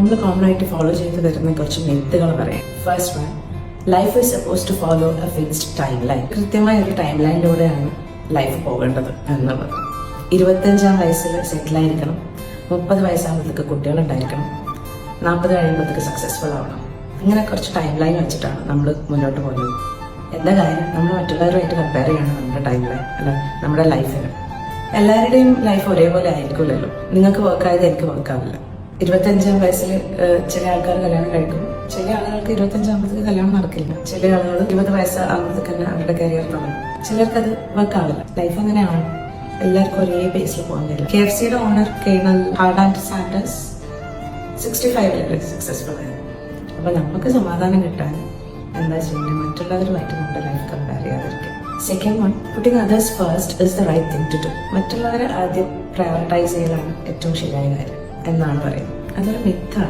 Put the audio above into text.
നമ്മൾ കോമൺ ആയിട്ട് ഫോളോ ചെയ്ത് വരുന്ന കുറച്ച് മിത്തുകൾ പറയാം. First one, life is suppose to follow a fixed time line. കൃത്യമായ ഒരു ടൈം ലൈനിലൂടെയാണ് ലൈഫ് പോകേണ്ടത് എന്നുള്ളത്. 25-ാം വയസ്സിൽ സെറ്റിലായിരിക്കണം, 30 വയസ്സാകുമ്പോഴത്തേക്ക് കുട്ടികളുണ്ടായിരിക്കണം, 40 കഴിയുമ്പോഴത്തേക്ക് സക്സസ്ഫുൾ ആവണം. ഇങ്ങനെ കുറച്ച് ടൈം ലൈൻ വെച്ചിട്ടാണ് നമ്മൾ മുന്നോട്ട് പോകുന്നത്. എന്താ കാര്യം? നമ്മൾ മറ്റുള്ളവരുമായിട്ട് കമ്പയർ ചെയ്യണം നമ്മുടെ ടൈം ലൈൻ, അല്ല നമ്മുടെ ലൈഫിന്. എല്ലാവരുടെയും ലൈഫ് ഒരേപോലെ ആയിരിക്കില്ലല്ലോ. നിങ്ങൾക്ക് വർക്കായത് എനിക്ക് വർക്കാവില്ല. 25-ാം വയസ്സിൽ ചില ആൾക്കാർ കല്യാണം കഴിക്കും, ചില ആളുകൾക്ക് 25-ആകുമ്പോഴത്തേക്ക് കല്യാണം നടക്കില്ല, ചില ആളുകൾ 20 വയസ്സാകുമ്പോഴത്തേക്ക് തന്നെ അവരുടെ കരിയർ തുടങ്ങും. ചിലർക്കത് വർക്കാവില്ല. ലൈഫ് അങ്ങനെയാണ്, എല്ലാവർക്കും ഒരേ ബേസിൽ പോകാൻ കഴിയില്ല. KFCയുടെ owner colonel Harland Sanders 65 successful ആയി. അപ്പൊ നമുക്ക് സമാധാനം കിട്ടാൻ എന്താ ചെയ്യേണ്ടത്? മറ്റുള്ളവരുമായിട്ട് നമ്മുടെ ലൈഫ് കമ്പയർ ചെയ്യാതിരിക്കുക. Second one, putting others first is the right thing to do. മറ്റുള്ളവരെ ആദ്യം പ്രയോറിറ്റൈസ് ചെയ്യലാണ് ഏറ്റവും ശരിയായ കാര്യം എന്നാണ് പറയുന്നത്. അതൊരു മിത്താണ്.